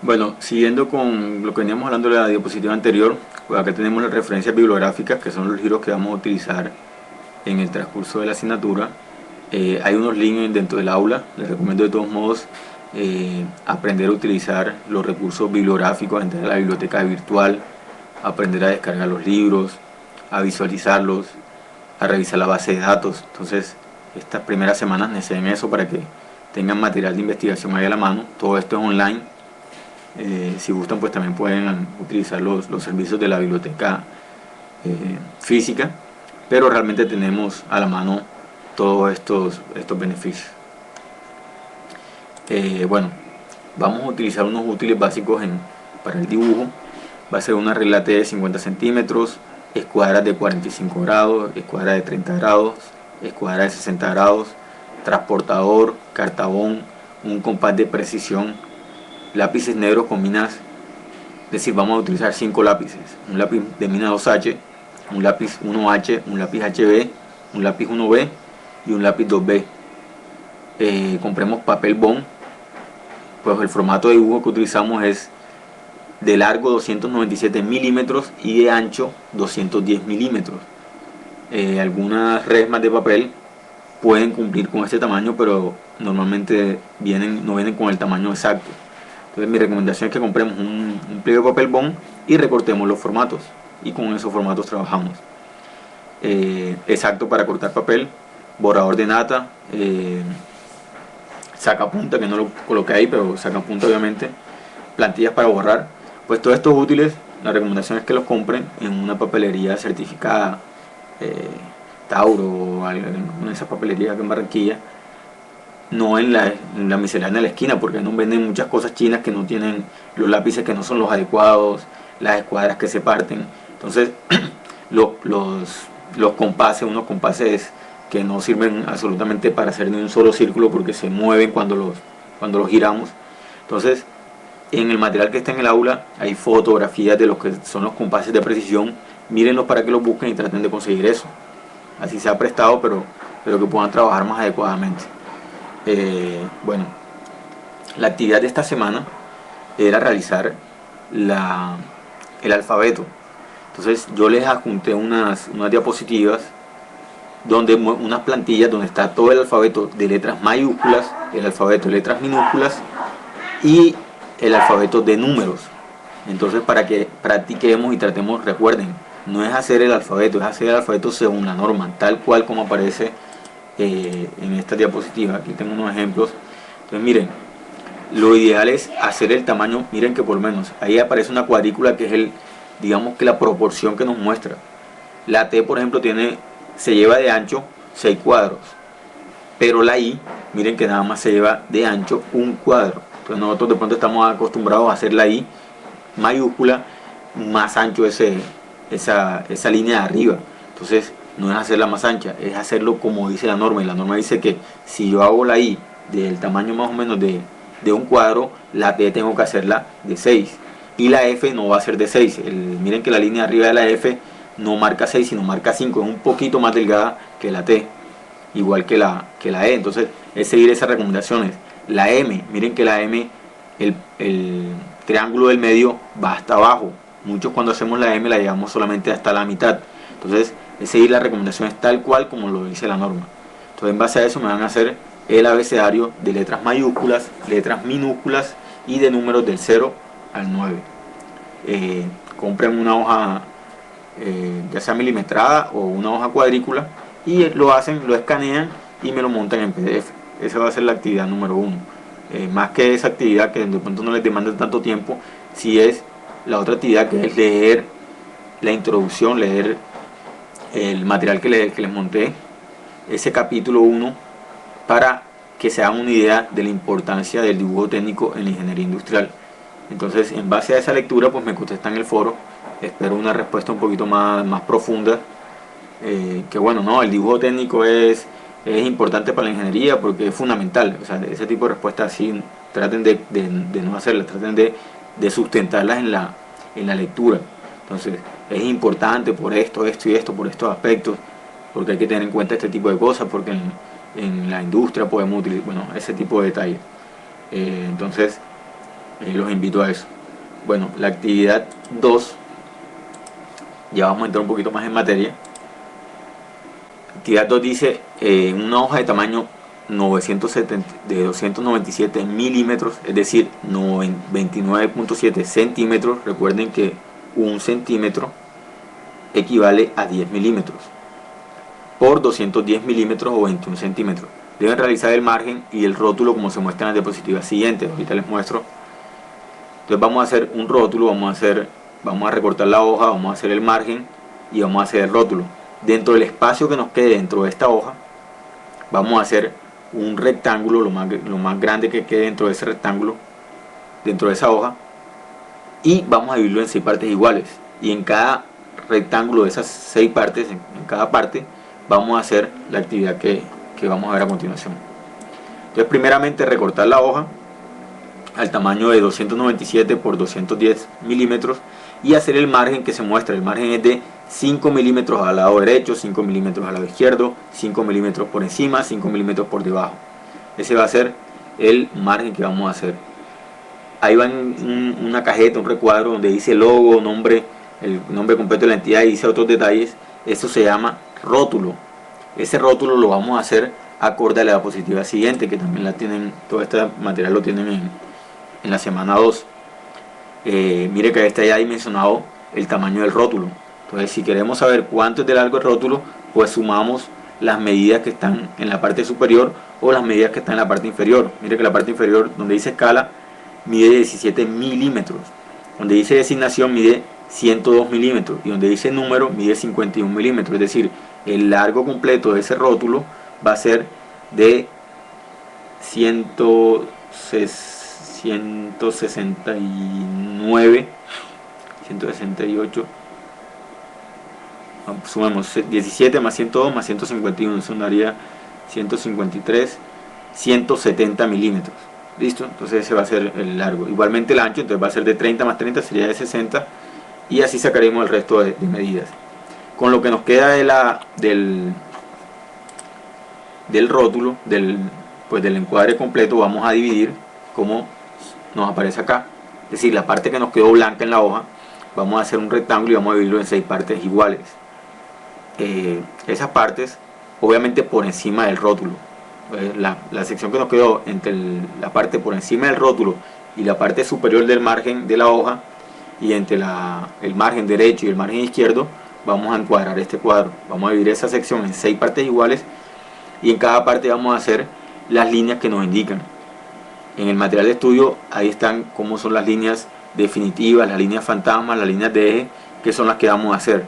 Bueno, siguiendo con lo que veníamos hablando de la diapositiva anterior, pues acá tenemos las referencias bibliográficas, que son los libros que vamos a utilizar en el transcurso de la asignatura. Hay unos links dentro del aula. Les recomiendo de todos modos aprender a utilizar los recursos bibliográficos, entrar a la biblioteca virtual, aprender a descargar los libros, a visualizarlos, a revisar la base de datos. Entonces, estas primeras semanas necesitan eso para que tengan material de investigación ahí a la mano. Todo esto es online. Si gustan, pues también pueden utilizar los servicios de la biblioteca física, pero realmente tenemos a la mano todos estos beneficios. Bueno, vamos a utilizar unos útiles básicos para el dibujo. Va a ser una regla T de 50 centímetros, escuadras de 45 grados, escuadra de 30 grados, escuadra de 60 grados, transportador, cartabón, un compás de precisión, lápices negros con minas, es decir, vamos a utilizar 5 lápices, un lápiz de mina 2H, un lápiz 1H, un lápiz HB, un lápiz 1B y un lápiz 2B. Compremos papel bond, pues el formato de dibujo que utilizamos es de largo 297 milímetros y de ancho 210 milímetros. Algunas resmas de papel pueden cumplir con este tamaño, pero normalmente no vienen con el tamaño exacto. Entonces mi recomendación es que compremos un pliego de papel bond y recortemos los formatos, y con esos formatos trabajamos. Exacto para cortar papel, borrador de nata, sacapunta, que no lo coloqué ahí, pero sacapunta obviamente, plantillas para borrar. Pues todos estos útiles, la recomendación es que los compren en una papelería certificada, Tauro o una de esas papelerías aquí en Barranquilla, no en la miscelánea de la esquina, porque no venden muchas cosas chinas que no tienen los lápices, que no son los adecuados, las escuadras que se parten. Entonces los compases, unos compases que no sirven absolutamente para hacer ni un solo círculo, porque se mueven cuando los giramos. Entonces, en el material que está en el aula hay fotografías de los que son los compases de precisión. Mírenlos para que los busquen y traten de conseguir eso. Así sea prestado, pero que puedan trabajar más adecuadamente. Bueno, la actividad de esta semana era realizar el alfabeto. Entonces yo les adjunté unas diapositivas, unas plantillas donde está todo el alfabeto de letras mayúsculas, el alfabeto de letras minúsculas y el alfabeto de números. Entonces, para que practiquemos y tratemos, recuerden, no es hacer el alfabeto, es hacer el alfabeto según la norma, tal cual como aparece en esta diapositiva. Aquí tengo unos ejemplos. Entonces miren, lo ideal es hacer el tamaño. Miren que por lo menos ahí aparece una cuadrícula, que es digamos que la proporción que nos muestra. La T, por ejemplo, se lleva de ancho 6 cuadros, pero la I, miren que nada más se lleva de ancho un cuadro. Entonces nosotros de pronto estamos acostumbrados a hacer la I mayúscula más ancho esa línea de arriba. Entonces no es hacerla más ancha, es hacerlo como dice la norma. Y la norma dice que si yo hago la I del tamaño más o menos de un cuadro, la T tengo que hacerla de 6. Y la F no va a ser de 6. Miren que la línea arriba de la F no marca 6, sino marca 5. Es un poquito más delgada que la T, igual que la E. Entonces es seguir esas recomendaciones. La M, miren que la M, el triángulo del medio va hasta abajo. Muchos cuando hacemos la M la llevamos solamente hasta la mitad. Entonces es seguir las recomendaciones tal cual como lo dice la norma. Entonces en base a eso me van a hacer el abecedario de letras mayúsculas, letras minúsculas y de números del 0 al 9. Compren una hoja ya sea milimetrada o una hoja cuadrícula, y lo escanean y me lo montan en PDF. Esa va a ser la actividad número 1. Más que esa actividad que de pronto no les demanda tanto tiempo, si es la otra actividad, que es leer la introducción, leer el material que les monté, ese capítulo 1, para que se hagan una idea de la importancia del dibujo técnico en la ingeniería industrial. Entonces, en base a esa lectura, pues me contestan en el foro. Espero una respuesta un poquito más profunda. Que bueno, no, el dibujo técnico es importante para la ingeniería porque es fundamental. O sea, ese tipo de respuestas así, traten de no hacerlas, traten de sustentarlas en la lectura. Entonces, es importante por esto y esto, por estos aspectos, porque hay que tener en cuenta este tipo de cosas, porque en la industria podemos utilizar, bueno, ese tipo de detalles. Entonces, Los invito a eso. Bueno, la actividad 2, ya vamos a entrar un poquito más en materia. Actividad 2 dice, una hoja de tamaño de 297 milímetros, es decir, 29.7 centímetros. Recuerden que un centímetro equivale a 10 milímetros por 210 milímetros o 21 centímetros. Deben realizar el margen y el rótulo como se muestra en las diapositivas siguientes. Ahorita les muestro. Entonces vamos a hacer un rótulo, vamos a recortar la hoja, vamos a hacer el margen y vamos a hacer el rótulo. Dentro del espacio que nos quede dentro de esta hoja, vamos a hacer un rectángulo, lo más grande que quede dentro de ese rectángulo, dentro de esa hoja, y vamos a dividirlo en 6 partes iguales. Y en cada rectángulo de esas 6 partes, en cada parte, vamos a hacer la actividad que vamos a ver a continuación. Entonces, primeramente, recortar la hoja al tamaño de 297 por 210 milímetros y hacer el margen que se muestra. El margen es de 5 milímetros al lado derecho, 5 milímetros al lado izquierdo, 5 milímetros por encima, 5 milímetros por debajo. Ese va a ser el margen que vamos a hacer. Ahí va en una cajeta, un recuadro donde dice logo, nombre, el nombre completo de la entidad y dice otros detalles. Eso se llama rótulo. Ese rótulo lo vamos a hacer acorde a la diapositiva siguiente, que también la tienen, todo este material lo tienen en la semana 2. Mire que está ya dimensionado el tamaño del rótulo. Entonces, si queremos saber cuánto es de largo el rótulo, pues sumamos las medidas que están en la parte superior o las medidas que están en la parte inferior. Mire que la parte inferior, donde dice escala, mide 17 milímetros. Donde dice designación, mide 102 milímetros. Y donde dice número, mide 51 milímetros. Es decir, el largo completo de ese rótulo va a ser de 169, 168, sumemos 17 más 102 más 151, eso daría 153, 170 milímetros. Listo, entonces ese va a ser el largo. Igualmente el ancho, entonces va a ser de 30 más 30, sería de 60, y así sacaremos el resto de medidas. Con lo que nos queda del rótulo, del encuadre completo, vamos a dividir como nos aparece acá. Es decir, la parte que nos quedó blanca en la hoja, vamos a hacer un rectángulo y vamos a dividirlo en 6 partes iguales. Esas partes, obviamente por encima del rótulo. La sección que nos quedó entre la parte por encima del rótulo y la parte superior del margen de la hoja, y entre el margen derecho y el margen izquierdo, vamos a encuadrar este cuadro. Vamos a dividir esa sección en 6 partes iguales y en cada parte vamos a hacer las líneas que nos indican. En el material de estudio ahí están cómo son las líneas definitivas, las líneas fantasmas, las líneas de eje, que son las que vamos a hacer.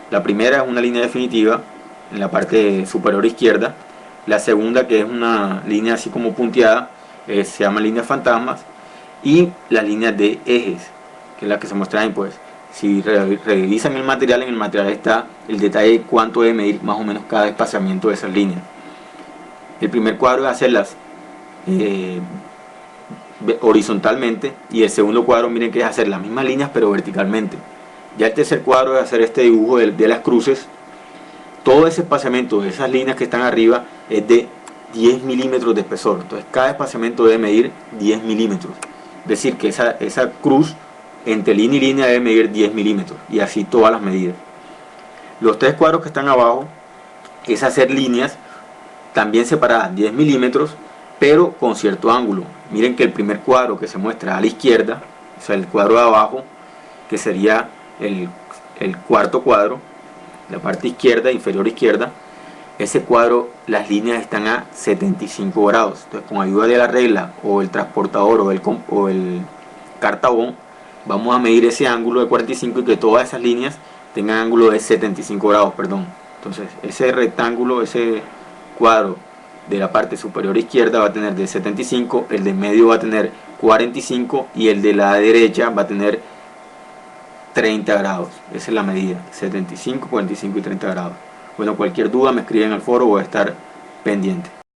La primera es una línea definitiva en la parte superior izquierda. La segunda, que es una línea así como punteada, se llama líneas fantasmas. Y las líneas de ejes, que es la que se muestra ahí. Pues si revisan el material, en el material está el detalle de cuánto debe medir más o menos cada espaciamiento de esas líneas. El primer cuadro es hacerlas horizontalmente, y el segundo cuadro, miren, que es hacer las mismas líneas pero verticalmente. Ya el tercer cuadro es hacer este dibujo de las cruces. Todo ese espaciamiento de esas líneas que están arriba es de 10 milímetros de espesor. Entonces cada espaciamiento debe medir 10 milímetros. Es decir, que esa cruz entre línea y línea debe medir 10 milímetros, y así todas las medidas. Los 3 cuadros que están abajo es hacer líneas también separadas 10 milímetros, pero con cierto ángulo. Miren que el primer cuadro que se muestra a la izquierda, o sea, el cuadro de abajo, que sería el cuarto cuadro, la parte izquierda, inferior izquierda, ese cuadro, las líneas están a 75 grados. Entonces, con ayuda de la regla o el transportador o el cartabón, vamos a medir ese ángulo de 45 y que todas esas líneas tengan ángulo de 75 grados, perdón. Entonces, ese rectángulo, ese cuadro de la parte superior izquierda va a tener de 75, el de medio va a tener 45 y el de la derecha va a tener 30 grados. Esa es la medida: 75, 45 y 30 grados. Bueno, cualquier duda me escriben al foro, voy a estar pendiente.